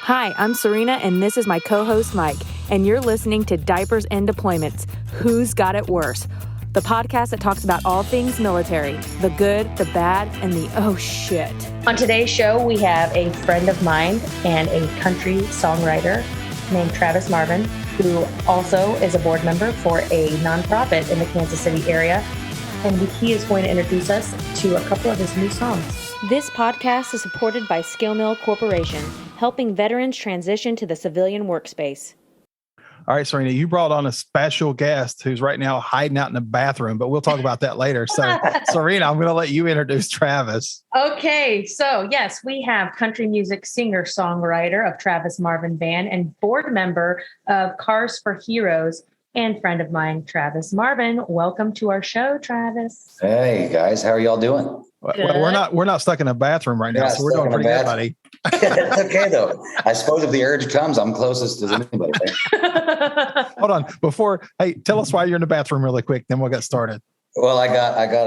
Hi, I'm Serena, and this is my co-host, Mike, and you're listening to Diapers and Deployments, Who's Got It Worse? The podcast that talks about all things military, the good, the bad, and the oh shit. On today's show, we have a friend of mine and a country songwriter named Travis Marvin, who also is a board member for a nonprofit in the Kansas City area, and he is going to introduce us to a couple of his new songs. This podcast is supported by Skill Mill Corporation, helping veterans transition to the civilian workspace. All right, Serena, you brought on a special guest who's right now hiding out in the bathroom, but we'll talk about that later. So, Serena, I'm going to let you introduce Travis. Okay, so yes, we have country music singer-songwriter of Travis Marvin Band and board member of Cars for Heroes and friend of mine, Travis Marvin. Welcome to our show, Travis. Hey guys, how are y'all doing? Well, we're not stuck in a bathroom right now, so we're doing pretty good, buddy. It's okay though. I suppose if the urge comes, I'm closest to anybody. Hold on, tell us why you're in the bathroom really quick, then we'll get started. Well, I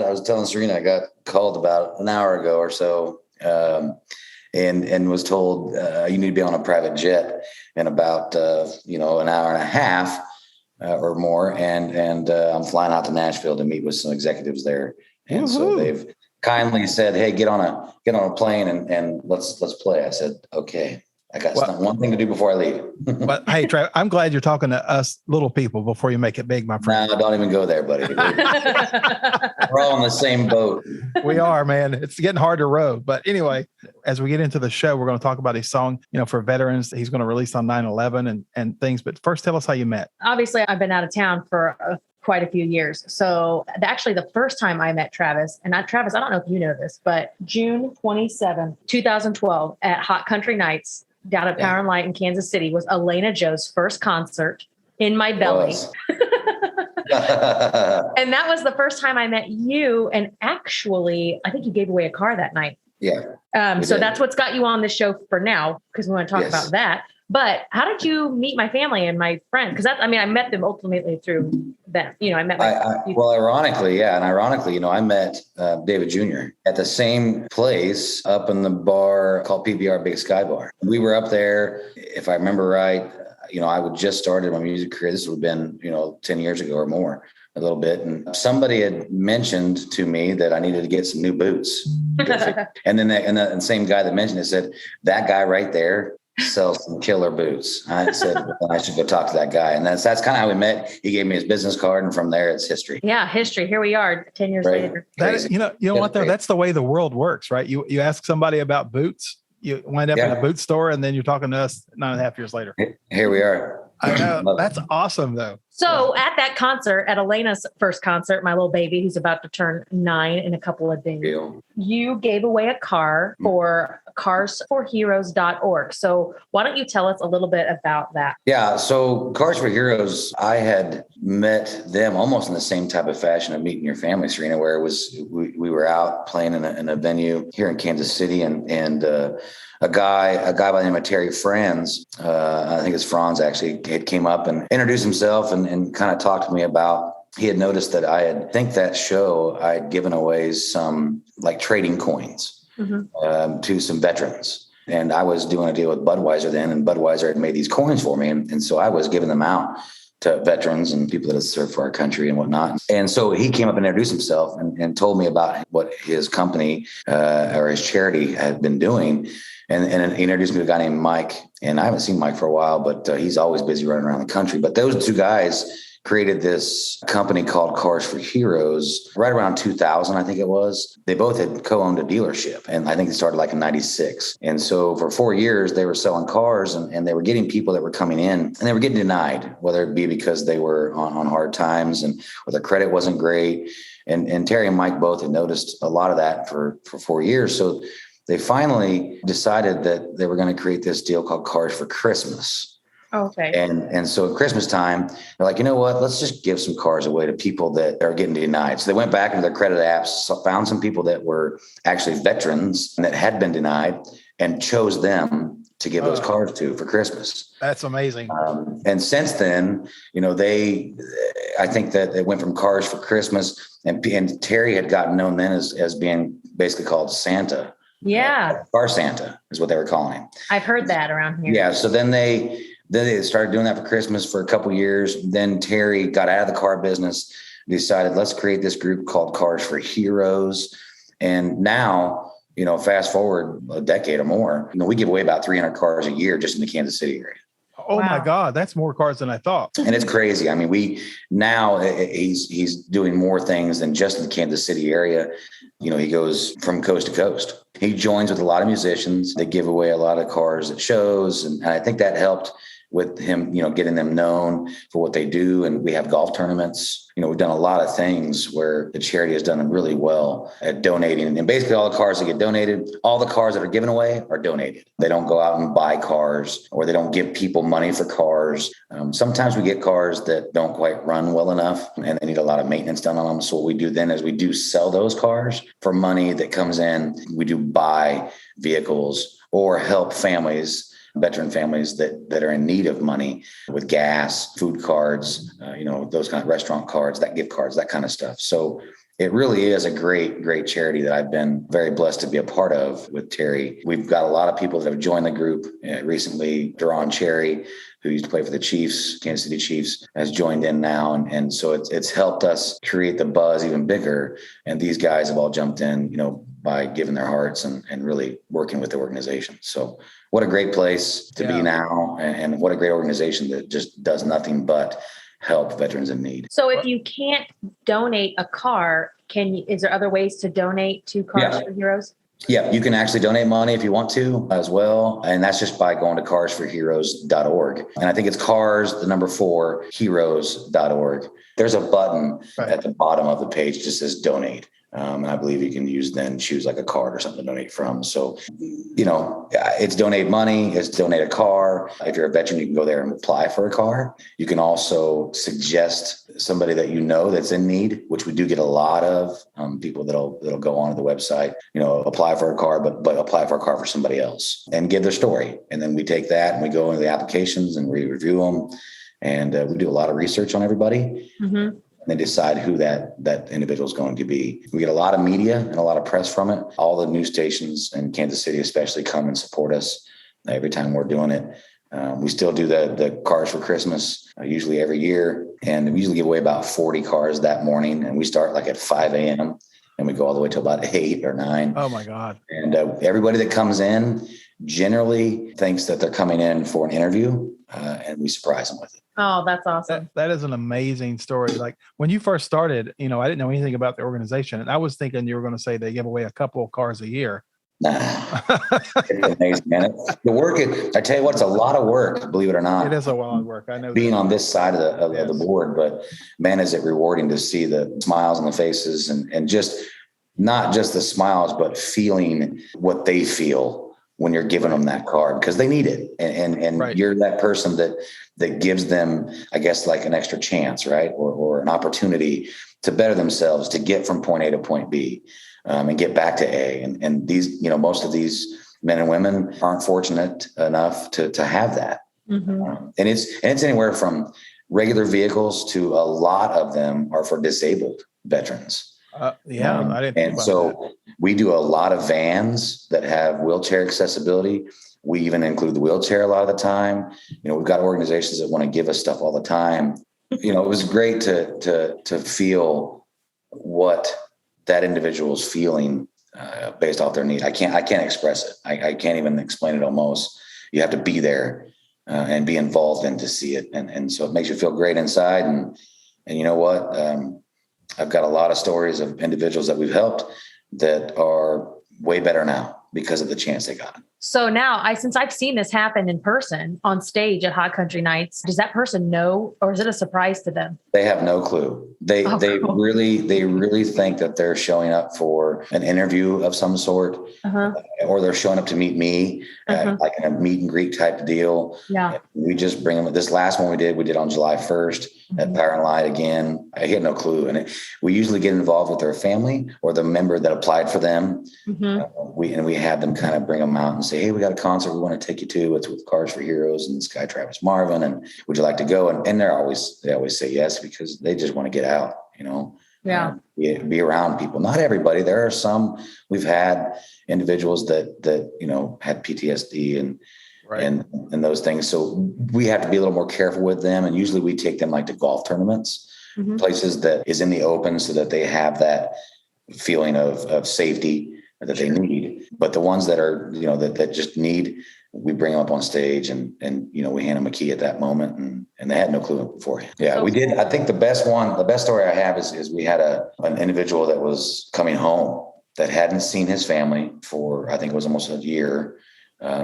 was telling Serena, I got called about an hour ago or so, and was told you need to be on a private jet in about an hour and a half or more, and I'm flying out to Nashville to meet with some executives there, and so they've kindly said, "Hey, get on a plane and let's play." I said, "Okay, I got one thing to do before I leave." But hey, Trav, I'm glad you're talking to us little people before you make it big, my friend. No, don't even go there, buddy. We're all in the same boat. We are, man. It's getting hard to row. But anyway, as we get into the show, we're going to talk about his song, for veterans that he's going to release on 9/11 and things. But first, tell us how you met. Obviously, I've been out of town for quite a few years. So actually the first time I met Travis, Travis, I don't know if you know this, but June 27th, 2012 at Hot Country Nights down at Power and Light in Kansas City was Elena Joe's first concert in my belly. And that was the first time I met you. And actually, I think you gave away a car that night. Yeah. So that's what's got you on the show for now, because we want to talk about that. But how did you meet my family and my friend? Because I met them ultimately through them. I met ironically, I met David Jr. at the same place up in the bar called PBR Big Sky Bar. We were up there, if I remember right, I would just started my music career. This would have been, 10 years ago or more, a little bit. And somebody had mentioned to me that I needed to get some new boots. And then the same guy that mentioned it said, that guy right there sells some killer boots. I said, I should go talk to that guy. And that's kind of how we met. He gave me his business card, and from there it's history. Yeah. History. Here we are 10 years later. That is, you know what though? That's the way the world works, right? You ask somebody about boots, you wind up in a boot store, and then you're talking to us 9.5 years later. Here we are. I know. That's awesome though. So at that concert, at Elena's first concert, my little baby, who's about to turn 9 in a couple of days, you gave away a car for carsforheroes.org. So why don't you tell us a little bit about that? Yeah. So Cars for Heroes, I had met them almost in the same type of fashion of meeting your family, Serena, where it was, we were out playing in a venue here in Kansas City, and a guy by the name of Terry Franz, I think it's Franz actually, had came up and introduced himself and kind of talked to me about, he had noticed that I had given away some like trading coins to some veterans. And I was doing a deal with Budweiser then, and Budweiser had made these coins for me. And so I was giving them out to veterans and people that had served for our country and whatnot. And so he came up and introduced himself and told me about what his company or his charity had been doing. And he introduced me to a guy named Mike. And I haven't seen Mike for a while, but he's always busy running around the country. But those two guys created this company called Cars for Heroes right around 2000, I think it was. They both had co-owned a dealership, and I think they started like in 96. And so for 4 years, they were selling cars, and they were getting people that were coming in, and they were getting denied, whether it be because they were on hard times and or their credit wasn't great. And Terry and Mike both had noticed a lot of that for 4 years. So they finally decided that they were going to create this deal called Cars for Christmas. Okay. And so at Christmas time, they're like, you know what, let's just give some cars away to people that are getting denied. So they went back into their credit apps, found some people that were actually veterans and that had been denied, and chose them to give those cars to for Christmas. That's amazing. And since then, I think that it went from Cars for Christmas, and Terry had gotten known then as being basically called Santa Yeah. Car Santa is what they were calling him. I've heard that around here. Yeah. So then they started doing that for Christmas for a couple of years. Then Terry got out of the car business, decided let's create this group called Cars for Heroes. And now, fast forward a decade or more, we give away about 300 cars a year just in the Kansas City area. Oh Wow. my God, that's more cars than I thought. And it's crazy. I mean, he's doing more things than just in the Kansas City area. He goes from coast to coast. He joins with a lot of musicians. They give away a lot of cars at shows. And I think that helped with him, getting them known for what they do. And we have golf tournaments. We've done a lot of things where the charity has done really well at donating. And basically all the cars that get donated, all the cars that are given away are donated. They don't go out and buy cars, or they don't give people money for cars. Sometimes we get cars that don't quite run well enough and they need a lot of maintenance done on them. So what we do then is we do sell those cars for money that comes in. We do buy vehicles or help families, veteran families that are in need of money with gas, food cards, those kind of restaurant cards, that gift cards, that kind of stuff. So it really is a great, great charity that I've been very blessed to be a part of with Terry. We've got a lot of people that have joined the group recently. Duron Cherry, who used to play for the Chiefs, Kansas City Chiefs, has joined in now. And so it's helped us create the buzz even bigger. And these guys have all jumped in, by giving their hearts and really working with the organization. So what a great place to be now. And what a great organization that just does nothing but help veterans in need. So if you can't donate a car, is there other ways to donate to Cars for Heroes? Yeah, you can actually donate money if you want to as well. And that's just by going to carsforheroes.org. And I think it's cars, the number 4, heroes.org. There's a button at the bottom of the page that says donate. And I believe you can choose like a card or something to donate from. So, it's donate money, it's donate a car. If you're a veteran, you can go there and apply for a car. You can also suggest somebody that that's in need, which we do get a lot of people that'll go onto the website, apply for a car, but apply for a car for somebody else and give their story. And then we take that and we go into the applications and we review them. And we do a lot of research on everybody. Mm-hmm. And then decide who that individual is going to be. We get a lot of media and a lot of press from it. All the news stations in Kansas City especially come and support us every time we're doing it. We still do the Cars for Christmas, usually every year. And we usually give away about 40 cars that morning. And we start like at 5 a.m. and we go all the way to about 8 or 9. Oh, my God. And everybody that comes in generally thinks that they're coming in for an interview, and we surprise them with it. Oh, that's awesome. That is an amazing story. Like when you first started, I didn't know anything about the organization. And I was thinking you were going to say they give away a couple of cars a year. Nah, it's amazing, man. The work, I tell you what, it's a lot of work, believe it or not. It is a lot of work. I know being on this side of the board, but man, is it rewarding to see the smiles on the faces and just not just the smiles, but feeling what they feel when you're giving them that card, because they need it. And right. You're that person that gives them, I guess, like an extra chance, right? Or an opportunity to better themselves, to get from point A to point B, and get back to A. And these, most of these men and women aren't fortunate enough to have that. Mm-hmm. And it's anywhere from regular vehicles to a lot of them are for disabled veterans. I didn't think and so that. We do a lot of vans that have wheelchair accessibility. We even include the wheelchair a lot of the time. We've got organizations that want to give us stuff all the time. It was great to feel what that individual is feeling based off their need. I can't express it. I can't even explain it almost. You have to be there and be involved in to see it. And so it makes you feel great inside. And you know what? I've got a lot of stories of individuals that we've helped that are way better now because of the chance they got. So now, since I've seen this happen in person on stage at Hot Country Nights, does that person know, or is it a surprise to them? They have no clue. They really think that they're showing up for an interview of some sort, or they're showing up to meet me, like in a meet and greet type of deal. Yeah, we just bring them. This last one we did on July 1st at Power and Light again. I had no clue, and we usually get involved with their family or the member that applied for them. We had them kind of bring them out and say, hey, we got a concert we want to take you to. It's with Cars for Heroes and this guy, Travis Marvin. And would you like to go? And they always say yes, because they just want to get out, Be around people. Not everybody. There are some. We've had individuals that you know had PTSD and those things. So we have to be a little more careful with them. And usually we take them like to golf tournaments, places that is in the open, so that they have that feeling of safety that they need. But the ones that are, you know, that just need, we bring them up on stage and you know, we hand them a key at that moment, and they had no clue beforehand. Yeah, we did. I think the best story I have is we had an individual that was coming home that hadn't seen his family for, I think it was almost a year.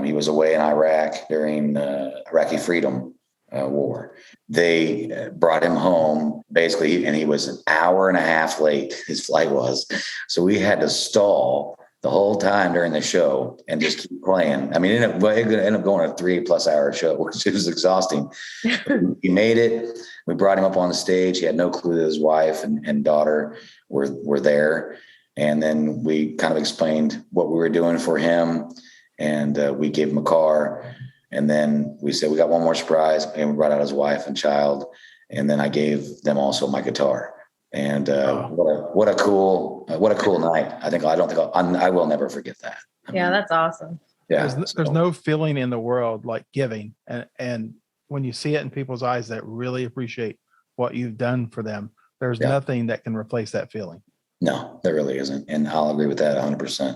He was away in Iraq during Iraqi Freedom War. They brought him home basically, and he was an hour and a half late. His flight was, so we had to stall the whole time during the show and just keep playing. I mean, it ended up going a 3+ hour show, which was exhausting. He made it. We brought him up on the stage. He had no clue that his wife and daughter were there. And then we kind of explained what we were doing for him. And we gave him a car. And then we said, we got one more surprise. And we brought out his wife and child. And then I gave them also my guitar. And what a cool night. I will never forget that. Yeah, that's awesome. Yeah. There's no feeling in the world like giving. And when you see it in people's eyes that really appreciate what you've done for them, there's nothing that can replace that feeling. No, there really isn't. And I'll agree with that 100%.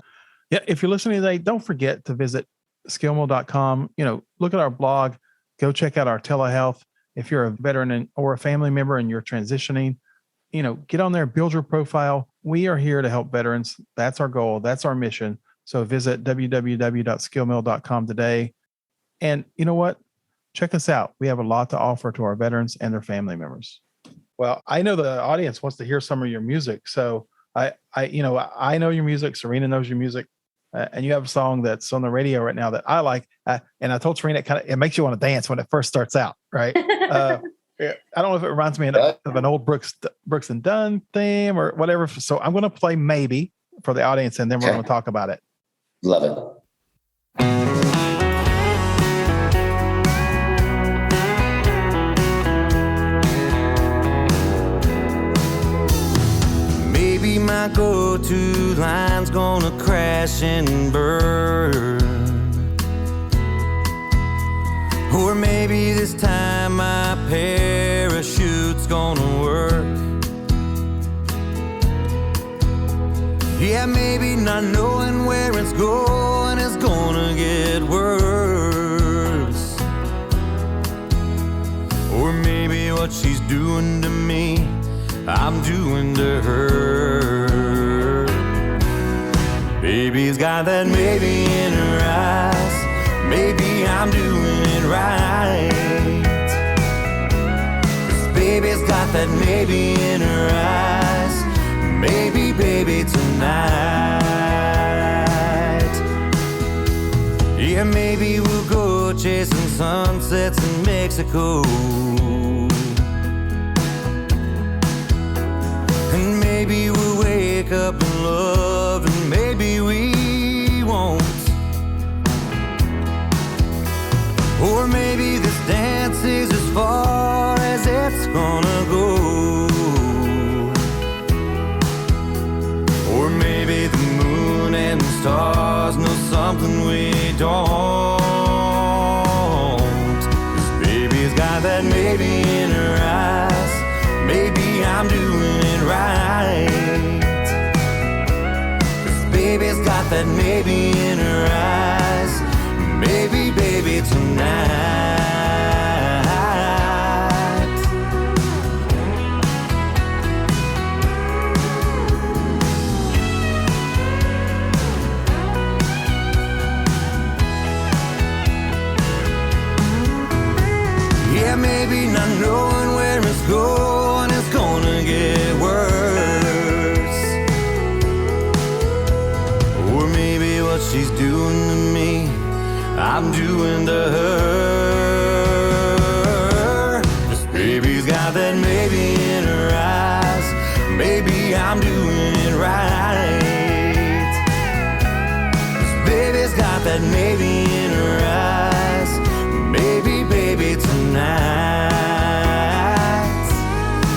Yeah. If you're listening today, don't forget to visit skillmill.com. You know, look at our blog, go check out our telehealth. If you're a veteran or a family member and you're transitioning, you know, get on there, build your profile. We are here to help veterans. That's our goal. That's our mission. So visit www.skillmill.com today. And you know what? Check us out. We have a lot to offer to our veterans and their family members. Well, I know the audience wants to hear some of your music. So I know your music. Serena knows your music. And you have a song that's on the radio right now that I like. And I told Serena, it makes you want to dance when it first starts out, right? I don't know if it reminds me of an old Brooks and Dunn theme or whatever. So I'm going to play Maybe for the audience, and then we're going to talk about it. Love it. Maybe my go-to line's gonna crash and burn. Or maybe this time my parachute's gonna work. Yeah, maybe not knowing where it's going is gonna get worse. Or maybe what she's doing to me, I'm doing to her. Baby's got that maybe in her eyes. Maybe I'm doing it right. 'Cause baby's got that maybe in her eyes. Maybe, baby, tonight. Yeah, maybe we'll go chasing sunsets in Mexico. And maybe we'll wake up in love, and maybe we won't. Or maybe this dance is as far as it's gonna go. Or maybe the moon and the stars know something we don't. 'Cause baby's got that maybe in her eyes. Maybe I'm doing it right. 'Cause baby's got that maybe in her eyes. Maybe, baby, tonight. Yeah, maybe not knowing where it's going is gonna get worse. Or maybe what she's doing to me, I'm doing to her. 'Cause baby's got that maybe in her eyes. Maybe I'm doing it right. 'Cause baby's got that maybe in her eyes. Maybe, baby, tonight.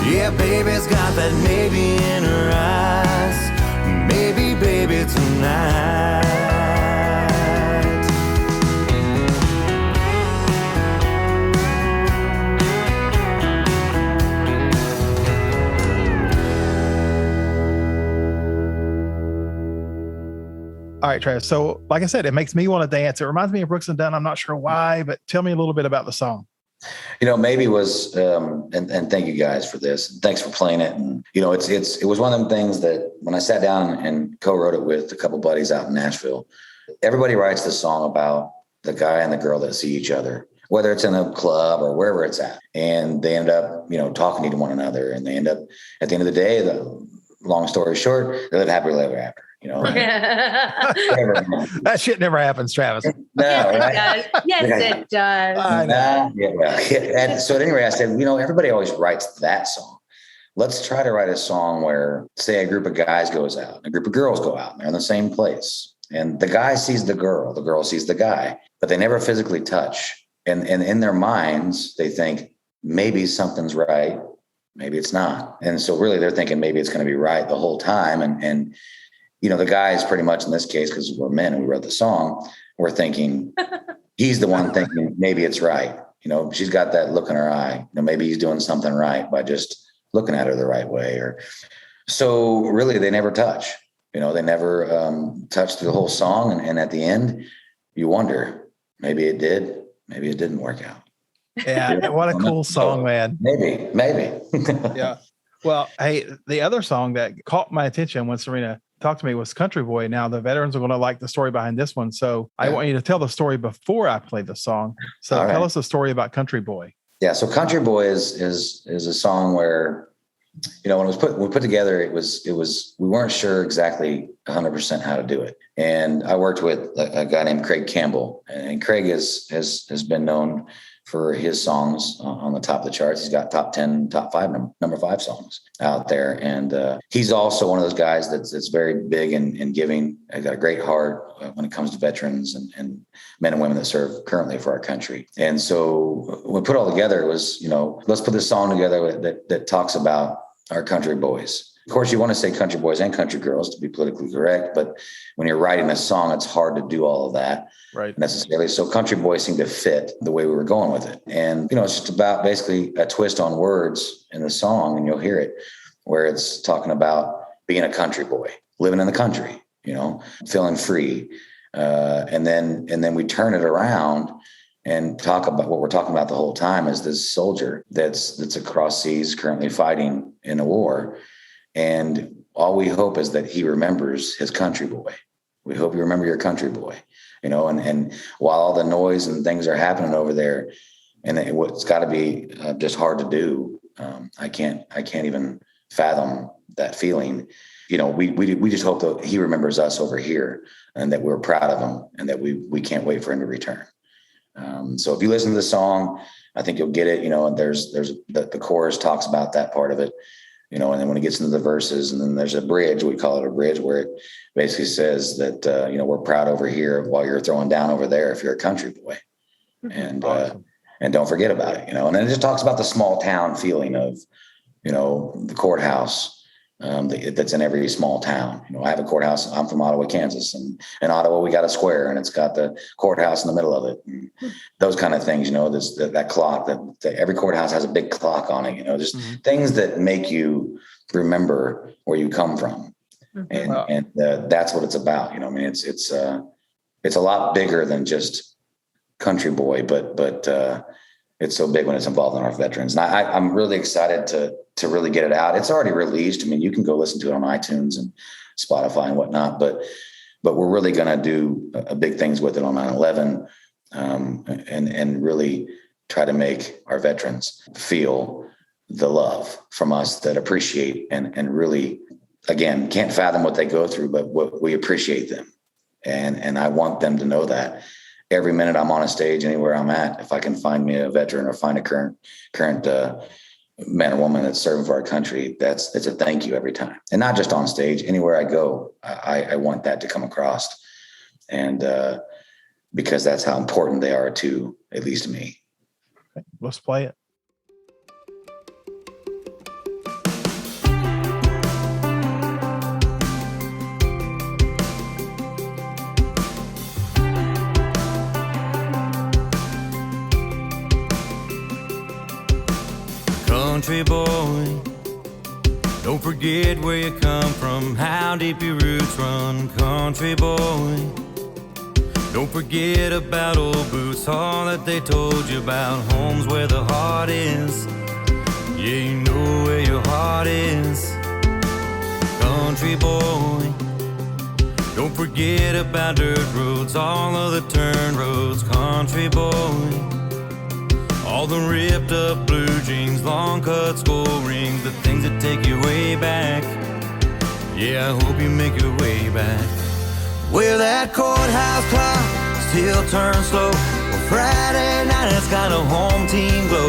Yeah, baby's got that maybe in All right, Travis. So like I said, it makes me want to dance. It reminds me of Brooks and Dunn. I'm not sure why, but tell me a little bit about the song. Maybe was, and thank you guys for this. Thanks for playing it. And, it was one of them things that when I sat down and co-wrote it with a couple buddies out in Nashville, everybody writes this song about the guy and the girl that see each other, whether it's in a club or wherever it's at. And they end up, talking to one another, and they end up at the end of the day, long story short, they live happily ever after. That shit never happens, Travis. No, yes, right? it does. I know. And so anyway, I said, everybody always writes that song. Let's try to write a song where, say, a group of guys goes out, and a group of girls go out, and they're in the same place. And the guy sees the girl sees the guy, but they never physically touch. And in their minds, they think maybe something's right, maybe it's not. And so really they're thinking maybe it's going to be right the whole time. And the guys pretty much in this case, because we're men and we wrote the song, we're thinking he's the one thinking maybe it's right. She's got that look in her eye. Maybe he's doing something right by just looking at her the right way. So really they never touch. They never touch the whole song. And at the end, you wonder, maybe it did, maybe it didn't work out. Yeah. What a cool song, man. Maybe. Yeah. Well, hey, the other song that caught my attention when Serena talked to me was Country Boy. Now the veterans are going to like the story behind this one. So I want you to tell the story before I play the song. So tell us the story about Country Boy. Yeah. So Country Boy is a song where, when we put together, it was, we weren't sure exactly 100% how to do it. And I worked with a guy named Craig Campbell, and Craig has been known for his songs on the top of the charts. He's got top 10, top 5, number 5 songs out there. And he's also one of those guys that's very big in giving. He's got a great heart when it comes to veterans and men and women that serve currently for our country. And so when we put it all together, it was, let's put this song together that talks about our country boys. Of course, you want to say country boys and country girls to be politically correct, but when you're writing a song, it's hard to do all of that necessarily. So country boys seemed to fit the way we were going with it. And, it's just about basically a twist on words in the song, and you'll hear it, where it's talking about being a country boy, living in the country, feeling free. And then we turn it around and talk about what we're talking about the whole time is this soldier that's across seas currently fighting in a war. And all we hope is that he remembers his country boy. We hope you remember your country boy, and while all the noise and things are happening over there, and it's got to be just hard to do. I can't even fathom that feeling. We just hope that he remembers us over here, and that we're proud of him, and that we can't wait for him to return. So if you listen to the song, I think you'll get it, and there's the chorus talks about that part of it. And then when it gets into the verses, and then there's a bridge, we call it a bridge, where it basically says that, we're proud over here while you're throwing down over there if you're a country boy. And awesome. And don't forget about it, And then it just talks about the small town feeling of, the courthouse that's in every small town. I have a courthouse. I'm from Ottawa, Kansas, and in Ottawa we got a square, and it's got the courthouse in the middle of it. And those kind of things, that clock that every courthouse has a big clock on it. Just things that make you remember where you come from, and that's what it's about. It's a lot bigger than just country boy, but it's so big when it's involved in our veterans. And I'm really excited to really get it out. It's already released. You can go listen to it on iTunes and Spotify and whatnot, but we're really going to do big things with it on 9/11, and really try to make our veterans feel the love from us, that appreciate and really, again, can't fathom what they go through, but what we appreciate them. And I want them to know that every minute I'm on a stage, anywhere I'm at, if I can find me a veteran or find a current man or woman that's serving for our country, it's a thank you every time. And not just on stage, anywhere I go, I want that to come across. And because that's how important they are to, at least me. Okay, let's play it. Country boy, Don't forget where you come from, how deep your roots run, country boy. Don't forget about old boots, all that they told you about homes where the heart is. Yeah, you know where your heart is, country boy. Don't forget about dirt roads, all of the turn roads, country boy. All the ripped up blue jeans, long cut skull rings, the things that take you way back. Yeah, I hope you make your way back. Well, that courthouse clock still turns slow. Well, Friday night it's got a home team glow.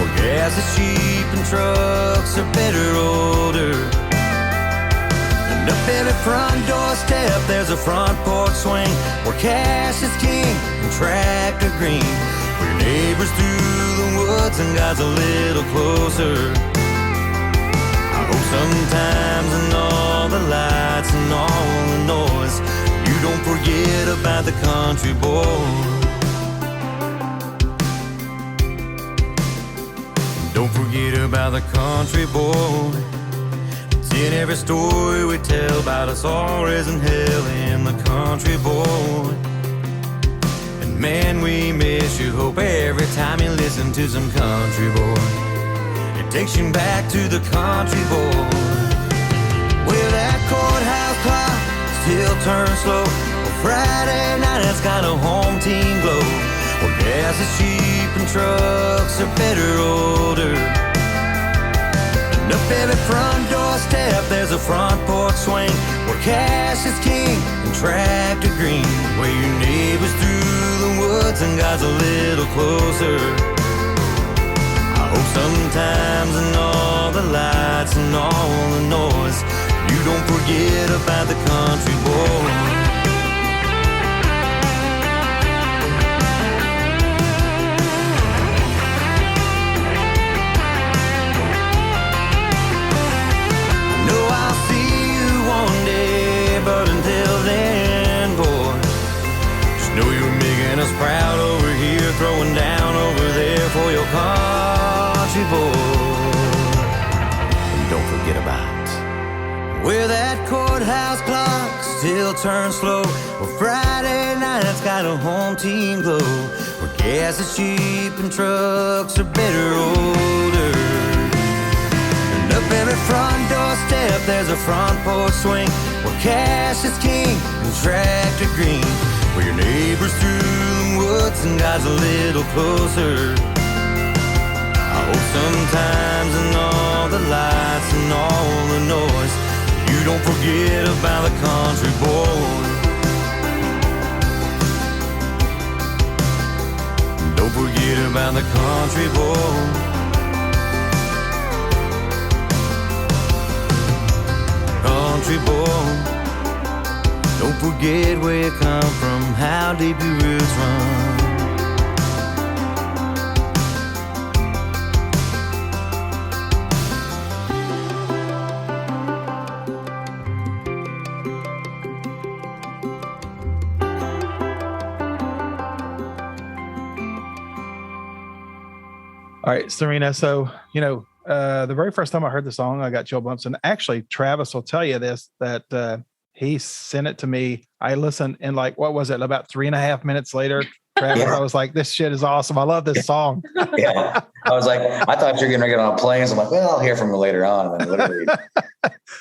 Well, gas is cheap and trucks are better older. And up every front doorstep there's a front porch swing where cash is king and tractor green. Where your neighbors through the woods and God's a little closer. I hope sometimes in all the lights and all the noise you don't forget about the country boy. Don't forget about the country boy. It's in every story we tell about us all raising hell in the country boy. And man, we miss you. Hope every time you listen to some country boy, it takes you back to the country boy. Well, that courthouse clock still turns slow. Well, Friday night it's got a home team glow. Well, gas is cheap and trucks are better older. And up every front doorstep there's a front porch swing where cash is king and tractor green. Where your neighbors through the woods and God's a little closer. I hope sometimes in all the lights and all the noise you don't forget about the country boy. But until then, boy, just know you're making us proud over here, throwing down over there for your country boy. And don't forget about where that courthouse clock still turns slow. Well, Friday night's got a home team glow. Where gas is cheap and trucks are better older. Up every front doorstep there's a front porch swing where cash is king and tractor green. Where your neighbors through the woods and God's a little closer. I hope sometimes in all the lights and all the noise you don't forget about the country boy. Don't forget about the country boy. Country boy, don't forget where you come from, how deep your roots run. All right, Serena. So, the very first time I heard the song, I got chill bumps. And actually, Travis will tell you this, that he sent it to me. I listened and what was it? About 3.5 minutes later, Travis, I was like, this shit is awesome. I love this song. Yeah. I was like, I thought you were going to get on a plane. So I'm like, well, I'll hear from you later on. And then literally,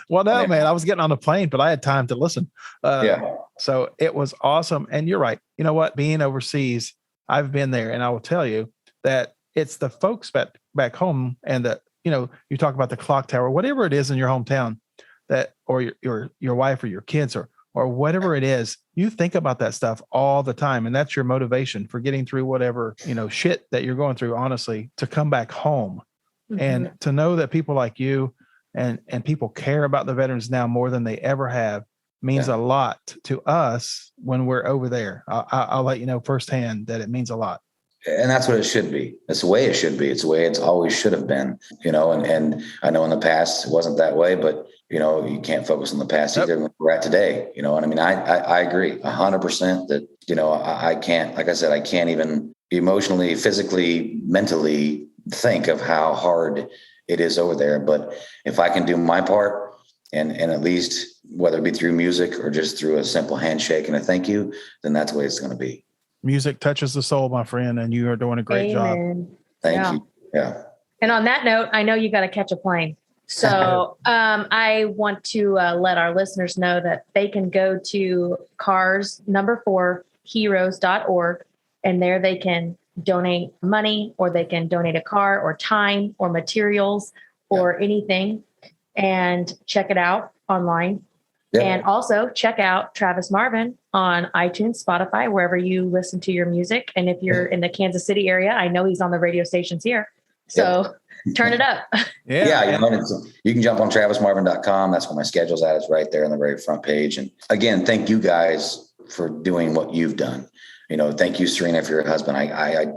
well, no, man, I was getting on the plane, but I had time to listen. Yeah. So it was awesome. And you're right. You know what? Being overseas, I've been there, and I will tell you that it's the folks back home, and that, you talk about the clock tower, whatever it is in your hometown, that, or your wife or your kids or whatever it is, you think about that stuff all the time. And that's your motivation for getting through whatever, shit that you're going through, honestly, to come back home. Mm-hmm. And to know that people like you and people care about the veterans now more than they ever have means a lot to us when we're over there. I'll let you know firsthand that it means a lot. And that's what it should be. It's the way it should be. It's the way it's always should have been, and I know in the past it wasn't that way, but, you can't focus on the past either. We're at today, and I mean, I agree 100% that, I can't, like I said, I can't even emotionally, physically, mentally think of how hard it is over there. But if I can do my part and at least whether it be through music or just through a simple handshake and a thank you, then that's the way it's going to be. Music touches the soul, my friend, and you are doing a great job. Thank you. Yeah. And on that note, I know you got to catch a plane. So I want to let our listeners know that they can go to cars4heroes.org, and there they can donate money, or they can donate a car or time or materials or anything, and check it out online. Yeah. And also check out Travis Marvin on iTunes, Spotify, wherever you listen to your music. And if you're in the Kansas City area, I know he's on the radio stations here. So turn it up. Yeah. You can jump on travismarvin.com. That's where my schedule's at. It's right there on the very front page. And again, thank you guys for doing what you've done. Thank you, Serena, for your husband. I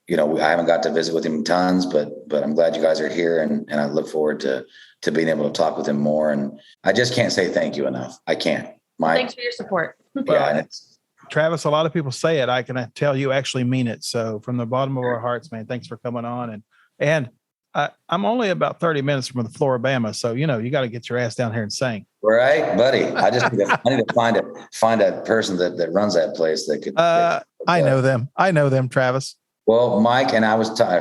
haven't got to visit with him tons, but I'm glad you guys are here, and I look forward to being able to talk with him more. And I just can't say thank you enough. I can't. Thanks for your support. Yeah. Travis, a lot of people say it. I can tell you actually mean it. So from the bottom of our hearts, man, thanks for coming on. And I'm only about 30 minutes from the Flora-Bama. So, you got to get your ass down here and sing. Right, buddy. I need to find a person that runs that place that could. I know them, Travis. Well, Mike and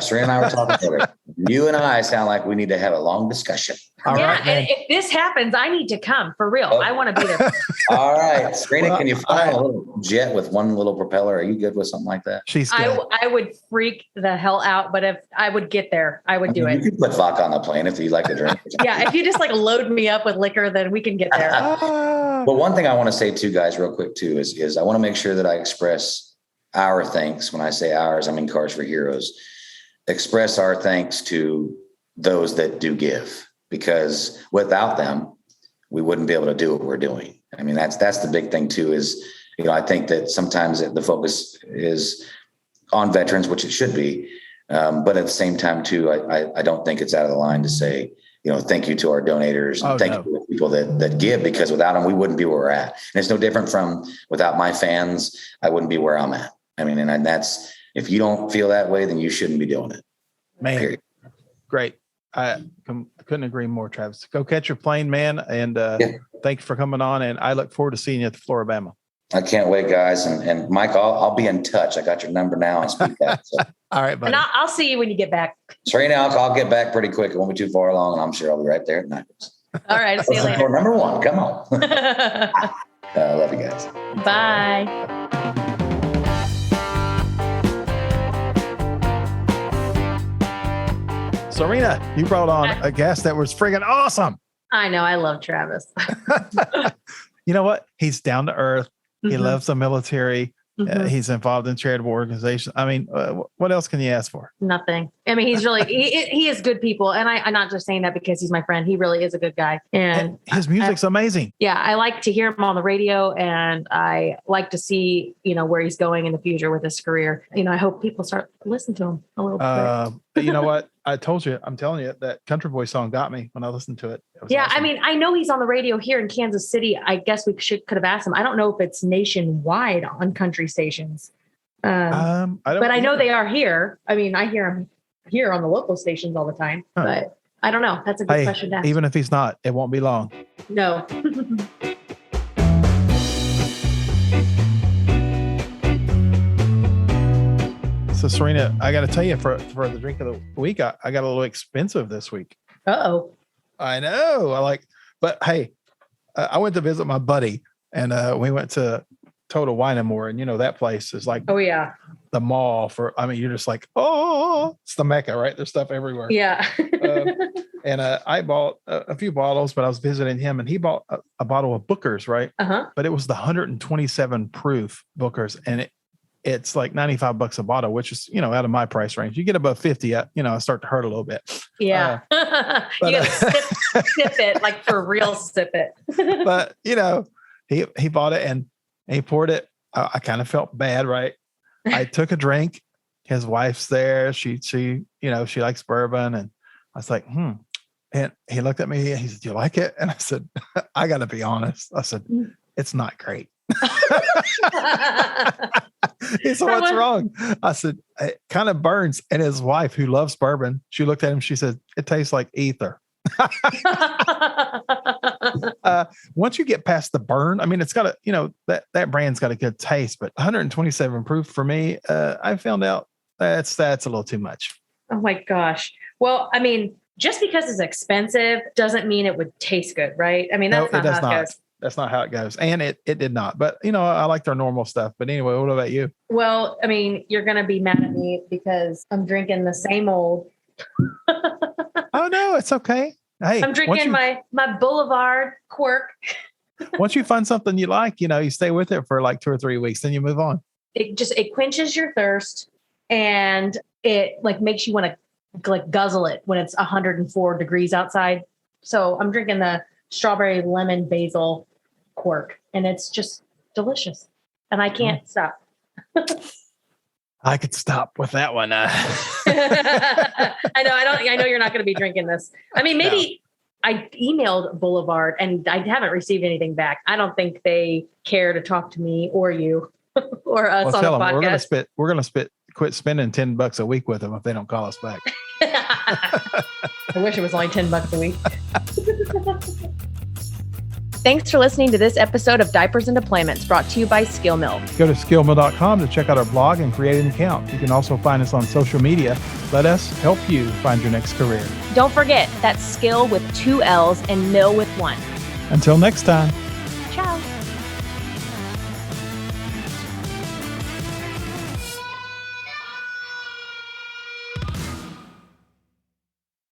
Serena and I were talking about it. You and I sound like we need to have a long discussion. Right, and if this happens, I need to come for real. I want to be there. All right, Serena, can you find a little jet with one little propeller? Are you good with something like that? She's good. I would freak the hell out, but if I would get there, I would do it. You can put vodka on the plane if you like to drink. Yeah, if you just load me up with liquor, then we can get there. But one thing I want to say too, guys, real quick too, is I want to make sure that I express our thanks. When I say ours, I mean Cars for Heroes. Express our thanks to those that do give, because without them, we wouldn't be able to do what we're doing. I mean, that's the big thing too, is, I think that sometimes the focus is on veterans, which it should be. But at the same time too, I don't think it's out of the line to say, thank you to our donators. And thank you to the people that give, because without them, we wouldn't be where we're at. And it's no different from without my fans, I wouldn't be where I'm at. I mean, and that's, if you don't feel that way, then you shouldn't be doing it. Man, period. Great. I couldn't agree more, Travis. Go catch your plane, man. And thanks for coming on. And I look forward to seeing you at the Flora-Bama. I can't wait, guys. And Mike, I'll be in touch. I got your number now and speak that. So. All right, buddy. And I'll see you when you get back. Serena, I'll get back pretty quick. It won't be too far along, and I'm sure I'll be right there at Diapers. All right. See you later. Number one. Come on. I love you guys. Bye. Serena, you brought on a guest that was friggin' awesome. I know. I love Travis. You know what? He's down to earth. Mm-hmm. He loves the military. Mm-hmm. He's involved in charitable organizations. I mean, what else can you ask for? Nothing. I mean, he's really, he is good people. And I'm not just saying that because he's my friend. He really is a good guy. And his music's amazing. Yeah. I like to hear him on the radio, and I like to see, where he's going in the future with his career. I hope people start listening to him a little bit. But you know what? I'm telling you, that Country Boy song got me when I listened to it. Yeah. Awesome. I mean, I know he's on the radio here in Kansas City. I guess we could have asked him. I don't know if it's nationwide on country stations. But I know they are here. I mean, I hear him here on the local stations all the time, but I don't know. That's a good question to ask. Even if he's not, it won't be long. No. So Serena, I got to tell you, for the drink of the week, I got a little expensive this week. Uh-oh. I know. But hey, I went to visit my buddy, and we went to Total Wine and More, and that place is like, oh yeah, the mall you're just like, oh, it's the Mecca, right? There's stuff everywhere. Yeah. And I bought a few bottles, but I was visiting him, and he bought a bottle of Booker's, right? Uh-huh. But it was the 127 proof Booker's, and it's like $95 a bottle, which is, out of my price range. You get above 50, I start to hurt a little bit. Yeah. But, you gotta sip it, like for real, sip it. But, he bought it and he poured it. I kind of felt bad, right? I took a drink. His wife's there. She likes bourbon. And I was like, And he looked at me and he said, "Do you like it?" And I said, "I got to be honest." I said, "It's not great." He said, what's wrong? I said, it kind of burns. And his wife, who loves bourbon, she looked at him. She said, it tastes like ether. Once you get past the burn, I mean, it's got a, that brand's got a good taste, but 127 proof for me, I found out that's a little too much. Oh my gosh. Well, I mean, just because it's expensive doesn't mean it would taste good, right? I mean, that's not how it goes. That's not how it goes. And it did not. But, I like their normal stuff. But anyway, what about you? Well, I mean, you're going to be mad at me because I'm drinking the same old. Oh, no, it's okay. Hey, I'm drinking my Boulevard Quirk. Once you find something you like, you stay with it for like 2 or 3 weeks, then you move on. It quenches your thirst and it like makes you want to like guzzle it when it's 104 degrees outside. So I'm drinking the strawberry lemon basil Quirk and it's just delicious and I can't stop. I could stop with that one. I know you're not going to be drinking this. I mean, maybe no. I emailed Boulevard and I haven't received anything back. I don't think they care to talk to me or you or us on the podcast. We're going to quit spending $10 a week with them if they don't call us back. I wish it was only $10 a week. Thanks for listening to this episode of Diapers and Deployments brought to you by Skill Mill. Go to skillmill.com to check out our blog and create an account. You can also find us on social media. Let us help you find your next career. Don't forget, that's skill with 2 L's and mill with 1. Until next time.